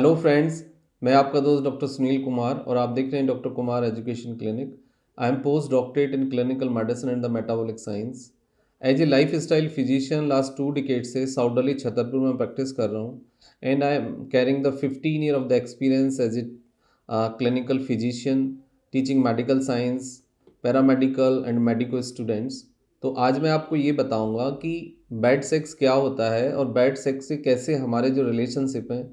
Hello friends, मैं आपका दोस्त डॉक्टर सुनील कुमार और आप देख रहे हैं doctor Kumar education clinic. I am post doctorate in clinical medicine and the metabolic science. As a life style physician last 2 decade से साउथ दिल्ली छतरपुर में प्रैक्टिस कर रहा हूँ and I am caring the 15 year of the experience as a clinical physician teaching medical science, paramedical and medico students. तो आज मैं आपको ये बताऊंगा कि बैड सेक्स क्या होता है और बैड सेक्स से कैसे हमारे जो रिलेशनशिप हैं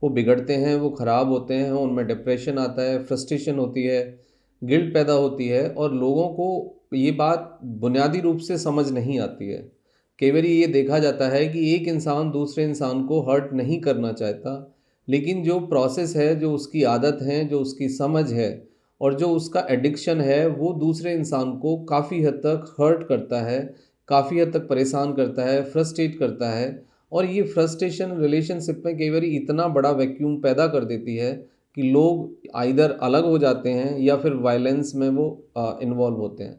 वो बिगड़ते हैं, वो ख़राब होते हैं, उनमें डिप्रेशन आता है, फ्रस्ट्रेशन होती है, गिल्ट पैदा होती है और लोगों को ये बात बुनियादी रूप से समझ नहीं आती है। कई बार ये देखा जाता है कि एक इंसान दूसरे इंसान को हर्ट नहीं करना चाहता, लेकिन जो प्रोसेस है, जो उसकी आदत है, जो उसकी समझ है और जो उसका एडिक्शन है, वो दूसरे इंसान को काफ़ी हद तक हर्ट करता है, काफ़ी हद तक परेशान करता है, फ्रस्ट्रेट करता है। और ये फ्रस्ट्रेशन रिलेशनशिप में कई बार इतना बड़ा वैक्यूम पैदा कर देती है कि लोग आइदर अलग हो जाते हैं या फिर वायलेंस में वो इन्वॉल्व होते हैं।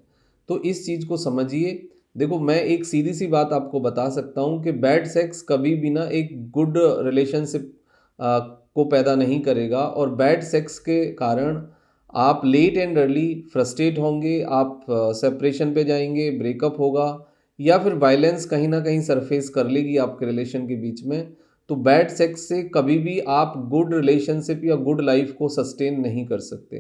तो इस चीज़ को समझिए। देखो, मैं एक सीधी सी बात आपको बता सकता हूँ कि बैड सेक्स कभी भी ना एक गुड रिलेशनशिप को पैदा नहीं करेगा और बैड सेक्स के कारण आप लेट एंड अर्ली फ्रस्ट्रेट होंगे, आप सेपरेशन पे जाएंगे, ब्रेकअप होगा या फिर वायलेंस कहीं ना कहीं सरफेस कर लेगी आपके रिलेशन के बीच में। तो बैड सेक्स से कभी भी आप गुड रिलेशनशिप या गुड लाइफ को सस्टेन नहीं कर सकते।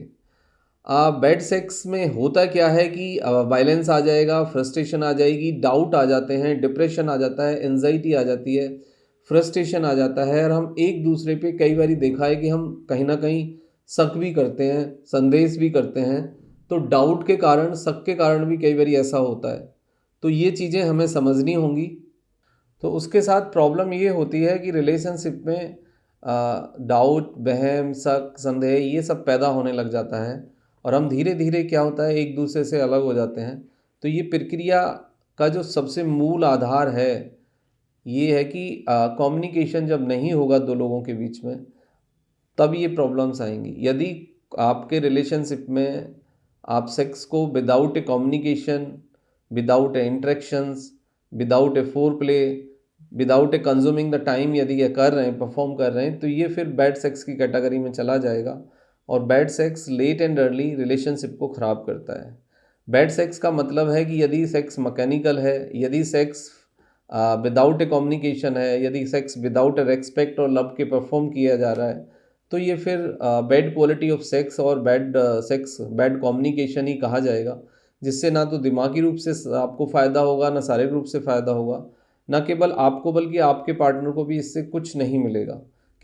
बैड सेक्स में होता क्या है कि वायलेंस आ जाएगा, फ्रस्ट्रेशन आ जाएगी, डाउट आ जाते हैं, डिप्रेशन आ जाता है, एंजाइटी आ जाती है, फ्रस्ट्रेशन आ जाता है और हम एक दूसरे पे कई बार देखा है कि हम कहीं ना कहीं शक भी करते हैं, संदेश भी करते हैं। तो डाउट के कारण, शक के कारण भी कई बार ऐसा होता है। तो ये चीज़ें हमें समझनी होंगी। तो उसके साथ प्रॉब्लम ये होती है कि रिलेशनशिप में डाउट, वहम, शक, संदेह ये सब पैदा होने लग जाता है और हम धीरे धीरे क्या होता है एक दूसरे से अलग हो जाते हैं। तो ये प्रक्रिया का जो सबसे मूल आधार है ये है कि कम्युनिकेशन जब नहीं होगा दो लोगों के बीच में तब ये प्रॉब्लम्स आएंगी। यदि आपके रिलेशनशिप में आप सेक्स को without A communication, without A interactions, without A four play, without A consuming the time यदि ये कर रहे हैं, परफॉर्म कर रहे हैं, तो ये फिर बैड सेक्स की कैटेगरी में चला जाएगा और bad sex late and early relationship को ख़राब करता है। बैड सेक्स का मतलब है कि यदि सेक्स मैकेनिकल है, यदि सेक्स विदाउट ए कम्युनिकेशन है, यदि सेक्स विदाउट ए रेस्पेक्ट और लव के परफॉर्म किया जा रहा है, तो ये फिर बैड क्वालिटी ऑफ सेक्स और बैड सेक्स, बैड कम्युनिकेशन ही कहा जाएगा, जिससे ना तो दिमागी रूप से आपको फ़ायदा होगा, ना शारीरिक रूप से फ़ायदा होगा, ना केवल आपको बल्कि आपके पार्टनर को भी इससे कुछ नहीं मिलेगा।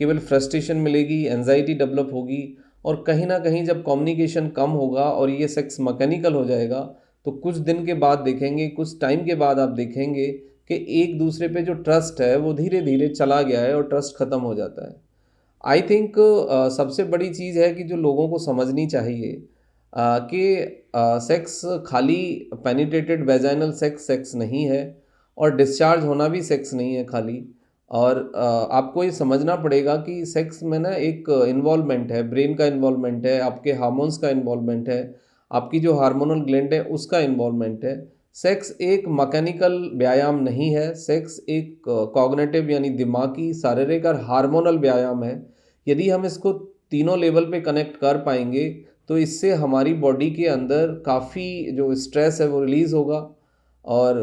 केवल फ्रस्ट्रेशन मिलेगी, एंजाइटी डेवलप होगी और कहीं ना कहीं जब कम्युनिकेशन कम होगा और ये सेक्स मैकेनिकल हो जाएगा तो कुछ दिन के बाद देखेंगे, कुछ टाइम के बाद आप देखेंगे कि एक दूसरे पे जो ट्रस्ट है वो धीरे धीरे चला गया है और ट्रस्ट ख़त्म हो जाता है। आई थिंक सबसे बड़ी चीज़ है कि जो लोगों को समझनी चाहिए कि सेक्स खाली पेनिट्रेटेड वेजाइनल सेक्स सेक्स नहीं है और डिस्चार्ज होना भी सेक्स नहीं है खाली। और आपको ये समझना पड़ेगा कि सेक्स में ना एक इन्वॉल्वमेंट है, ब्रेन का इन्वॉल्वमेंट है, आपके हार्मोन्स का इन्वॉल्वमेंट है, आपकी जो हार्मोनल ग्लैंड है उसका इन्वॉल्वमेंट है। सेक्स एक मैकेनिकल व्यायाम नहीं है, सेक्स एक कॉग्निटिव यानी दिमागी, शारीरिक और हार्मोनल व्यायाम है। यदि हम इसको तीनों लेवल पे कनेक्ट कर पाएंगे तो इससे हमारी बॉडी के अंदर काफ़ी जो स्ट्रेस है वो रिलीज़ होगा और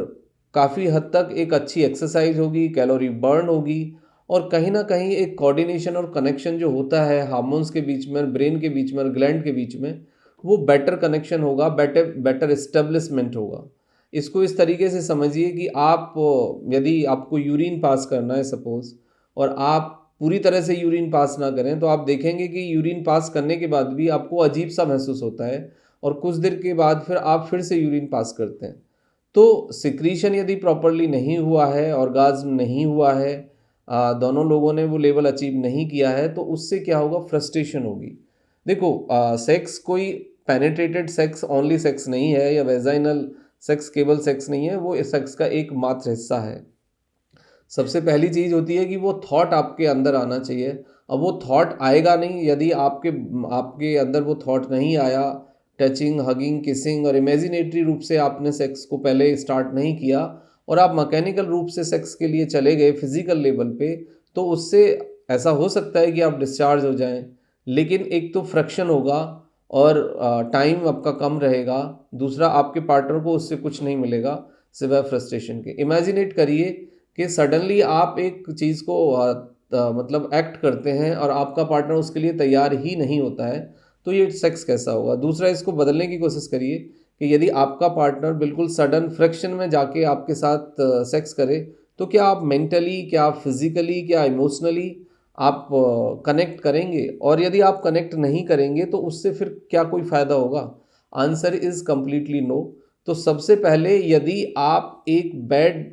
काफ़ी हद तक एक अच्छी एक्सरसाइज होगी, कैलोरी बर्न होगी और कहीं ना कहीं एक कोऑर्डिनेशन और कनेक्शन जो होता है हार्मोन्स के बीच में, ब्रेन के बीच में और ग्लैंड के बीच में, वो बेटर कनेक्शन होगा, बेटर बेटर एस्टेब्लिशमेंट होगा। इसको इस तरीके से समझिए कि आप यदि आपको यूरिन पास करना है सपोज़ और आप पूरी तरह से यूरिन पास ना करें तो आप देखेंगे कि यूरिन पास करने के बाद भी आपको अजीब सा महसूस होता है और कुछ देर के बाद फिर आप फिर से यूरिन पास करते हैं। तो सिक्रीशन यदि प्रॉपरली नहीं हुआ है, ऑर्गाज्म नहीं हुआ है, दोनों लोगों ने वो लेवल अचीव नहीं किया है, तो उससे क्या होगा, फ्रस्ट्रेशन होगी। देखो, सेक्स कोई पेनिट्रेटेड सेक्स ओनली सेक्स नहीं है या वेजाइनल सेक्स केवल सेक्स नहीं है, वो इस सेक्स का एक मात्र हिस्सा है। सबसे पहली चीज़ होती है कि वो थॉट आपके अंदर आना चाहिए। अब वो थॉट आएगा नहीं यदि आपके आपके अंदर वो थॉट नहीं आया, टचिंग, हगिंग, किसिंग और इमेजिनेटरी रूप से आपने सेक्स को पहले स्टार्ट नहीं किया और आप मैकेनिकल रूप से सेक्स के लिए चले गए फिजिकल लेवल पे, तो उससे ऐसा हो सकता है कि आप डिस्चार्ज हो जाएं, लेकिन एक तो फ्रिक्शन होगा और टाइम आपका कम रहेगा, दूसरा आपके पार्टनर को उससे कुछ नहीं मिलेगा सिवाय फ्रस्ट्रेशन के। इमेजिनेट करिए कि सडनली आप एक चीज़ को मतलब एक्ट करते हैं और आपका पार्टनर उसके लिए तैयार ही नहीं होता है, तो ये सेक्स कैसा होगा। दूसरा, इसको बदलने की कोशिश करिए कि यदि आपका पार्टनर बिल्कुल सडन फ्रिक्शन में जाके आपके साथ सेक्स करे, तो क्या आप मेंटली, क्या आप फिजिकली, क्या इमोशनली आप कनेक्ट करेंगे, और यदि आप कनेक्ट नहीं करेंगे तो उससे फिर क्या कोई फ़ायदा होगा? Answer is completely no. तो सबसे पहले, यदि आप एक बैड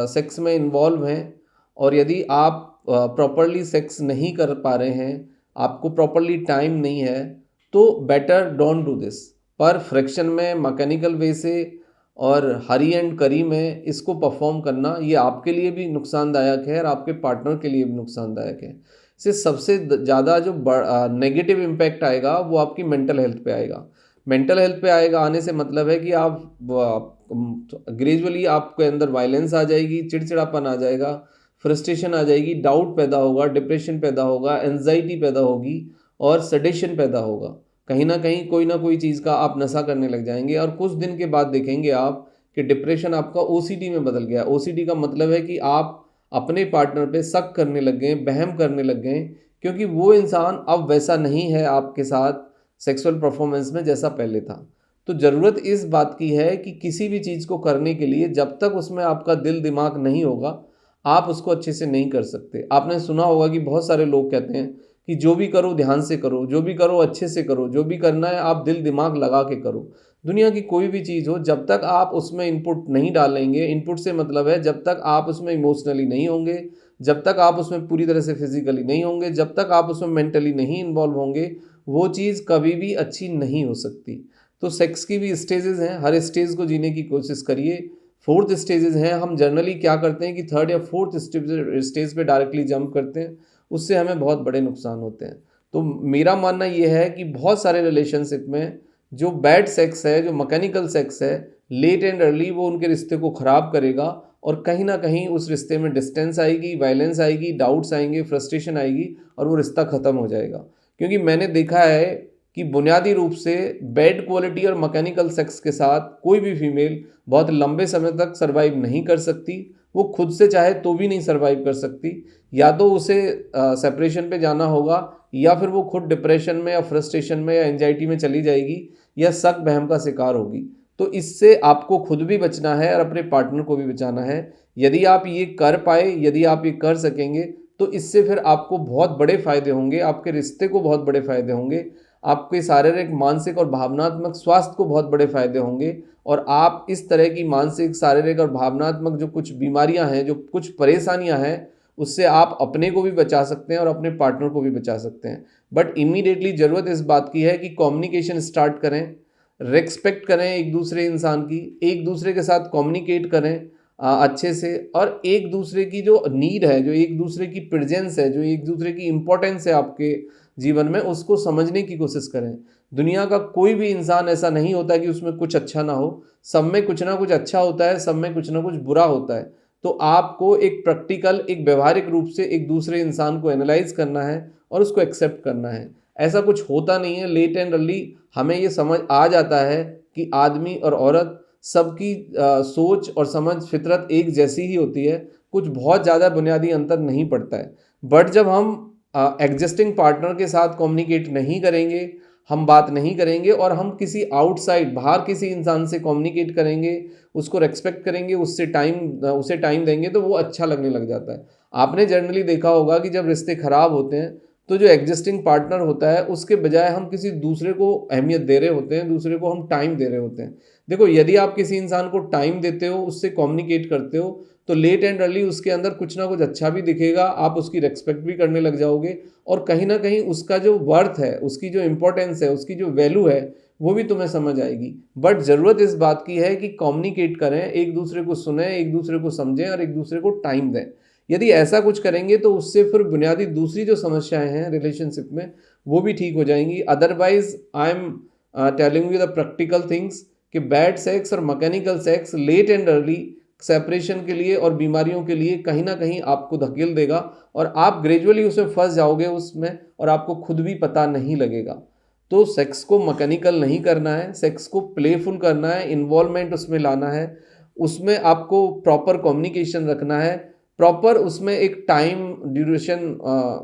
सेक्स में इन्वॉल्व हैं और यदि आप प्रॉपरली सेक्स नहीं कर पा रहे हैं, आपको प्रॉपरली टाइम नहीं है, तो बेटर डोंट डू दिस। पर फ्रिक्शन में, मैकेनिकल वे से और हरी एंड करी में इसको परफॉर्म करना, ये आपके लिए भी नुकसानदायक है और आपके पार्टनर के लिए भी नुकसानदायक है। इससे सबसे ज़्यादा जो नेगेटिव इम्पैक्ट आएगा वो आपकी मेंटल हेल्थ पे आएगा। मेंटल हेल्थ पे आएगा आने से मतलब है कि आप ग्रेजुअली आपके अंदर वायलेंस आ जाएगी, चिड़चिड़ापन आ जाएगा, फ्रस्ट्रेशन आ जाएगी, डाउट पैदा होगा, डिप्रेशन पैदा होगा, एंजाइटी पैदा होगी और सडेशन पैदा होगा। कहीं ना कहीं कोई ना कोई चीज़ का आप नशा करने लग जाएंगे और कुछ दिन के बाद देखेंगे आप कि डिप्रेशन आपका ओसीडी में बदल गया। ओसीडी का मतलब है कि आप अपने पार्टनर पे शक करने लग गए, बहम करने लग गए, क्योंकि वो इंसान अब वैसा नहीं है आपके साथ सेक्सुअल परफॉर्मेंस में जैसा पहले था। तो ज़रूरत इस बात की है कि किसी भी चीज़ को करने के लिए जब तक उसमें आपका दिल दिमाग नहीं होगा, आप उसको अच्छे से नहीं कर सकते। आपने सुना होगा कि बहुत सारे लोग कहते हैं कि जो भी करो ध्यान से करो, जो भी करो अच्छे से करो, जो भी करना है आप दिल दिमाग लगा के करो। दुनिया की कोई भी चीज़ हो, जब तक आप उसमें इनपुट नहीं डालेंगे, इनपुट से मतलब है जब तक आप उसमें इमोशनली नहीं होंगे, जब तक आप उसमें पूरी तरह से फिजिकली नहीं होंगे, जब तक आप उसमें मेंटली नहीं इन्वॉल्व होंगे, वो चीज़ कभी भी अच्छी नहीं हो सकती। तो सेक्स की भी स्टेजेस हैं, हर स्टेज को जीने की कोशिश करिए। फोर्थ स्टेजेस हैं, हम जनरली क्या करते हैं कि थर्ड या फोर्थ स्टेज पे डायरेक्टली जंप करते हैं, उससे हमें बहुत बड़े नुकसान होते हैं। तो मेरा मानना ये है कि बहुत सारे रिलेशनशिप में जो बैड सेक्स है, जो मैकेनिकल सेक्स है, लेट एंड अर्ली वो उनके रिश्ते को ख़राब करेगा और कहीं ना कहीं उस रिश्ते में डिस्टेंस आएगी, वायलेंस आएगी, डाउट्स आएंगे, फ्रस्ट्रेशन आएगी और वो रिश्ता ख़त्म हो जाएगा। क्योंकि मैंने देखा है कि बुनियादी रूप से बैड क्वालिटी और मैकेनिकल सेक्स के साथ कोई भी फीमेल बहुत लंबे समय तक सर्वाइव नहीं कर सकती। वो खुद से चाहे तो भी नहीं सर्वाइव कर सकती। या तो उसे सेपरेशन पे जाना होगा, या फिर वो खुद डिप्रेशन में या फ्रस्ट्रेशन में या एंजाइटी में चली जाएगी, या शक बहम का शिकार होगी। तो इससे आपको खुद भी बचना है और अपने पार्टनर को भी बचाना है। यदि आप ये कर पाए, यदि आप ये कर सकेंगे, तो इससे फिर आपको बहुत बड़े फ़ायदे होंगे, आपके रिश्ते को बहुत बड़े फ़ायदे होंगे, आपके शारीरिक, मानसिक और भावनात्मक स्वास्थ्य को बहुत बड़े फ़ायदे होंगे। और आप इस तरह की मानसिक, शारीरिक और भावनात्मक जो कुछ बीमारियां हैं, जो कुछ परेशानियां हैं, उससे आप अपने को भी बचा सकते हैं और अपने पार्टनर को भी बचा सकते हैं। बट इमीडिएटली ज़रूरत इस बात की है कि कम्युनिकेशन स्टार्ट करें, रेस्पेक्ट करें एक दूसरे इंसान की, एक दूसरे के साथ कम्युनिकेट करें अच्छे से, और एक दूसरे की जो नीड है, जो एक दूसरे की प्रेजेंस है, जो एक दूसरे की इम्पोर्टेंस है आपके जीवन में, उसको समझने की कोशिश करें। दुनिया का कोई भी इंसान ऐसा नहीं होता कि उसमें कुछ अच्छा ना हो, सब में कुछ ना कुछ अच्छा होता है, सब में कुछ ना कुछ बुरा होता है। तो आपको एक प्रैक्टिकल, एक व्यवहारिक रूप से एक दूसरे इंसान को एनालाइज करना है और उसको एक्सेप्ट करना है। ऐसा कुछ होता नहीं है। लेट एंड अर्ली हमें ये समझ आ जाता है कि आदमी और औरत सबकी सोच और समझ, फितरत एक जैसी ही होती है, कुछ बहुत ज़्यादा बुनियादी अंतर नहीं पड़ता है। बट जब हम एग्जिस्टिंग पार्टनर के साथ कम्युनिकेट नहीं करेंगे, हम बात नहीं करेंगे और हम किसी आउटसाइड, बाहर किसी इंसान से कम्युनिकेट करेंगे, उसको रेस्पेक्ट करेंगे, उसे टाइम देंगे, तो वो अच्छा लगने लग जाता है। आपने जनरली देखा होगा कि जब रिश्ते ख़राब होते हैं तो जो एग्जिस्टिंग पार्टनर होता है, उसके बजाय हम किसी दूसरे को अहमियत दे रहे होते हैं, दूसरे को हम टाइम दे रहे होते हैं। देखो, यदि आप किसी इंसान को टाइम देते हो, उससे कम्युनिकेट करते हो, तो लेट एंड अर्ली उसके अंदर कुछ ना कुछ अच्छा भी दिखेगा, आप उसकी रेस्पेक्ट भी करने लग जाओगे और कहीं ना कहीं उसका जो वर्थ है, उसकी जो इम्पोर्टेंस है, उसकी जो वैल्यू है, वो भी तुम्हें समझ आएगी। बट ज़रूरत इस बात की है कि कम्युनिकेट करें, एक दूसरे को सुने, एक दूसरे को समझें और एक दूसरे को टाइम दें। यदि ऐसा कुछ करेंगे तो उससे फिर बुनियादी दूसरी जो समस्याएं हैं रिलेशनशिप में, वो भी ठीक हो जाएंगी। Otherwise I am telling you the practical things कि बैड सेक्स और mechanical sex late and early separation के लिए और बीमारियों के लिए कहीं ना कहीं आपको धकेल देगा और आप ग्रेजुअली उसमें फंस जाओगे उसमें और आपको खुद भी पता नहीं लगेगा। तो सेक्स को मैकेनिकल नहीं करना है, सेक्स को प्लेफुल करना है, इन्वॉल्वमेंट उसमें लाना है, उसमें आपको प्रॉपर कम्युनिकेशन रखना है, प्रॉपर उसमें एक टाइम ड्यूरेशन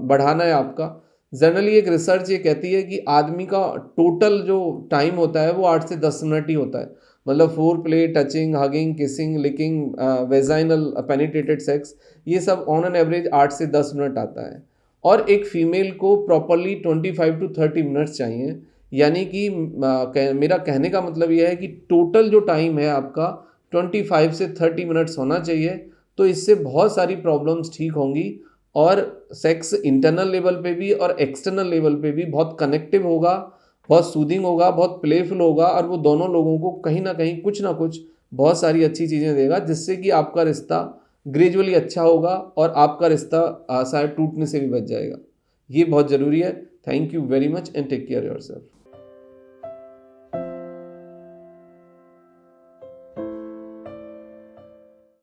बढ़ाना है आपका। जनरली एक रिसर्च ये कहती है कि आदमी का टोटल जो टाइम होता है वो 8 से 10 मिनट ही होता है। मतलब foreplay, touching, hugging, kissing, licking, vaginal penetrated sex, ये सब ऑन एन एवरेज 8 से 10 मिनट आता है। और एक फीमेल को प्रॉपरली 25 टू 30 मिनट्स चाहिए। यानी कि मेरा कहने का मतलब यह है कि टोटल जो टाइम है आपका 25 से 30 मिनट्स होना चाहिए। तो इससे बहुत सारी प्रॉब्लम्स ठीक होंगी और सेक्स इंटरनल लेवल पे भी और एक्सटर्नल लेवल पे भी बहुत कनेक्टिव होगा, बहुत सूदिंग होगा, बहुत प्लेफुल होगा और वो दोनों लोगों को कहीं ना कहीं कुछ ना कुछ बहुत सारी अच्छी चीज़ें देगा, जिससे कि आपका रिश्ता ग्रेजुअली अच्छा होगा और आपका रिश्ता शायद टूटने से भी बच जाएगा। ये बहुत ज़रूरी है। Thank you very much and take care yourself.